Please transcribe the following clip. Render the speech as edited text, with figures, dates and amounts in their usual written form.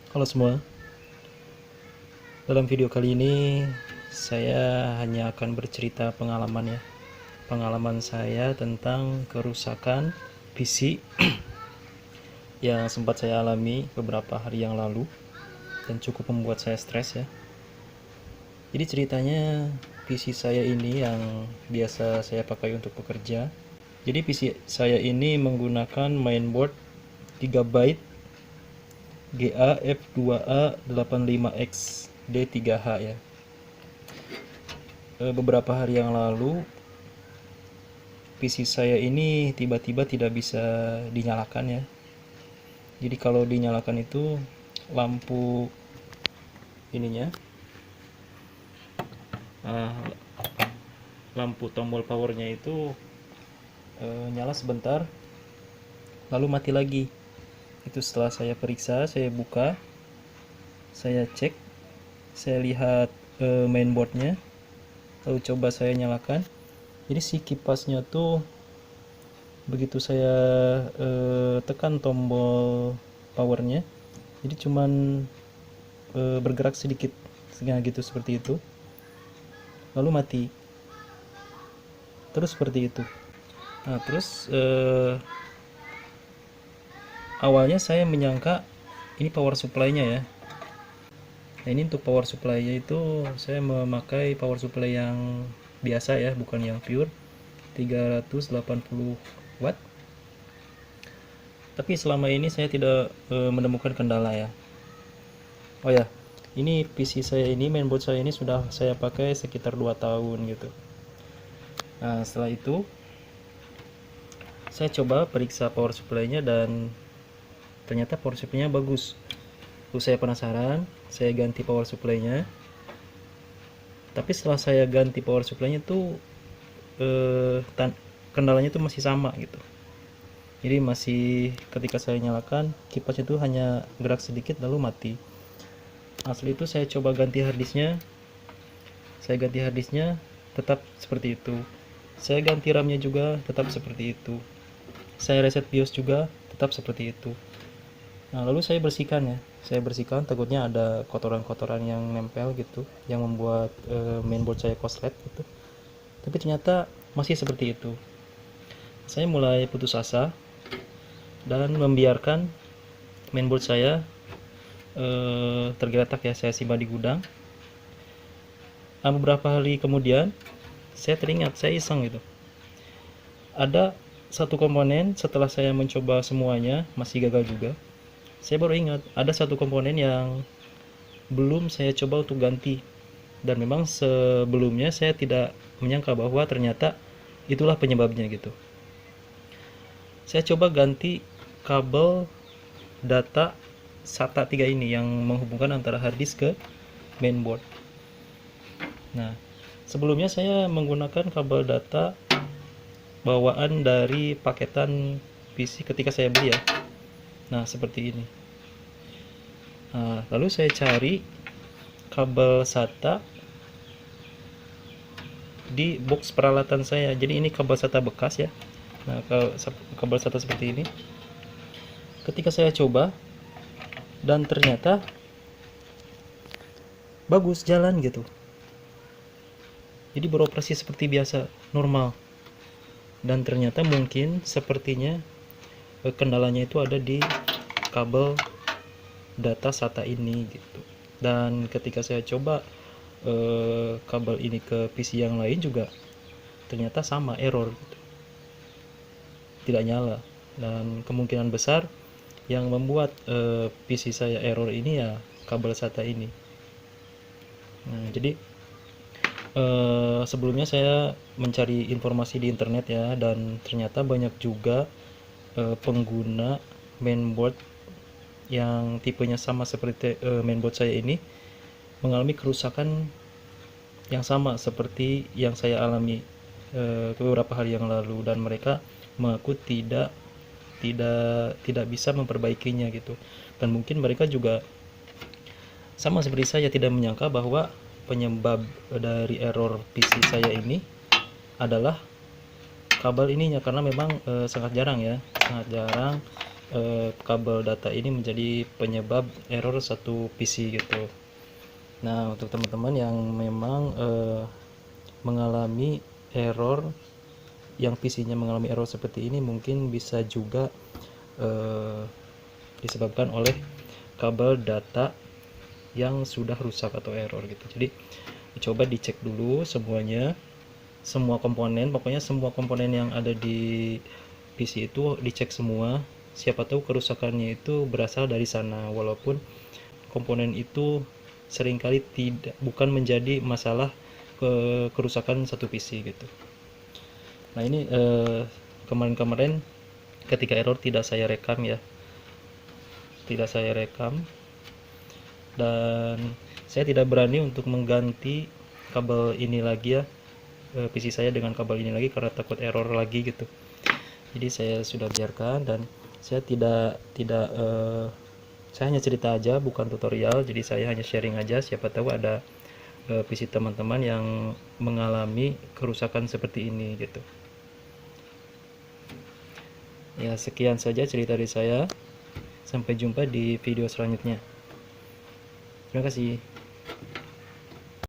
Halo semua, dalam video kali ini saya hanya akan bercerita pengalaman saya tentang kerusakan PC yang sempat saya alami beberapa hari yang lalu dan cukup membuat saya stres ya. Jadi ceritanya PC saya ini yang biasa saya pakai untuk bekerja. Jadi PC saya ini menggunakan mainboard Gigabyte GA F2A 85X D3H ya. Beberapa hari yang lalu PC saya ini tiba-tiba tidak bisa dinyalakan ya. Jadi kalau dinyalakan itu lampu ininya, uh, lampu tombol powernya itu nyala sebentar, lalu mati lagi. Itu setelah saya periksa, saya buka, saya cek, saya lihat mainboardnya, lalu coba saya nyalakan. Jadi si kipasnya tuh begitu saya tekan tombol powernya, jadi cuman bergerak sedikit gitu, seperti itu, lalu mati terus seperti itu. Nah terus awalnya saya menyangka ini power supply-nya ya. Nah ini untuk power supply-nya itu saya memakai power supply yang biasa ya, bukan yang pure 380 watt. Tapi selama ini saya tidak menemukan kendala ya. Oh ya, ini PC saya ini, mainboard saya ini sudah saya pakai sekitar 2 tahun gitu. Nah setelah itu saya coba periksa power supply-nya dan ternyata power supply-nya bagus. Lalu saya penasaran, saya ganti power supply-nya. Tapi setelah saya ganti power supply-nya tuh kendalanya tuh masih sama gitu. Jadi masih ketika saya nyalakan, kipasnya tuh hanya gerak sedikit lalu mati. Asli itu saya coba ganti harddisknya, tetap seperti itu. Saya ganti RAM-nya juga tetap seperti itu. Saya reset BIOS juga tetap seperti itu. Nah lalu saya bersihkan ya, takutnya ada kotoran-kotoran yang nempel gitu, yang membuat mainboard saya koslet gitu. Tapi ternyata masih seperti itu. Saya mulai putus asa dan membiarkan mainboard saya tergeletak ya, saya simpan di gudang. Beberapa hari kemudian saya teringat, saya iseng gitu, ada satu komponen setelah saya mencoba semuanya masih gagal juga. Saya baru ingat ada satu komponen yang belum saya coba untuk ganti, dan memang sebelumnya saya tidak menyangka bahwa ternyata itulah penyebabnya gitu. Saya coba ganti kabel data SATA 3 ini yang menghubungkan antara harddisk ke mainboard. Nah, sebelumnya saya menggunakan kabel data bawaan dari paketan PC ketika saya beli ya. Nah, seperti ini. Nah, lalu saya cari kabel SATA di box peralatan saya. Jadi ini kabel SATA bekas ya. Nah, kabel SATA seperti ini. Ketika saya coba, dan ternyata bagus, jalan gitu. Jadi beroperasi seperti biasa, normal. Dan ternyata mungkin sepertinya kendalanya itu ada di kabel data SATA ini gitu. Dan ketika saya coba kabel ini ke PC yang lain juga ternyata sama, error gitu, tidak nyala. Dan kemungkinan besar yang membuat PC saya error ini ya kabel SATA ini. Nah jadi sebelumnya saya mencari informasi di internet ya, dan ternyata banyak juga pengguna mainboard yang tipenya sama seperti mainboard saya ini mengalami kerusakan yang sama seperti yang saya alami beberapa hari yang lalu, dan mereka mengaku tidak bisa memperbaikinya gitu. Dan mungkin mereka juga sama seperti saya, tidak menyangka bahwa penyebab dari error PC saya ini adalah kabel ininya, karena memang sangat jarang kabel data ini menjadi penyebab error satu PC gitu. Nah, untuk teman-teman yang memang mengalami error, yang PC-nya mengalami error seperti ini, mungkin bisa juga disebabkan oleh kabel data yang sudah rusak atau error gitu. Jadi coba dicek dulu semuanya, semua komponen, pokoknya semua komponen yang ada di PC itu dicek semua. Siapa tahu kerusakannya itu berasal dari sana, walaupun komponen itu seringkali bukan menjadi masalah kerusakan satu PC gitu. Nah, ini kemarin-kemarin ketika error tidak saya rekam ya, tidak saya rekam, dan saya tidak berani untuk mengganti kabel ini lagi ya, PC saya dengan kabel ini lagi, karena takut error lagi gitu. Jadi saya sudah biarkan, dan saya tidak saya hanya cerita aja, bukan tutorial. Jadi saya hanya sharing aja, siapa tahu ada PC teman-teman yang mengalami kerusakan seperti ini gitu. Ya, sekian saja cerita dari saya. Sampai jumpa di video selanjutnya. Terima kasih.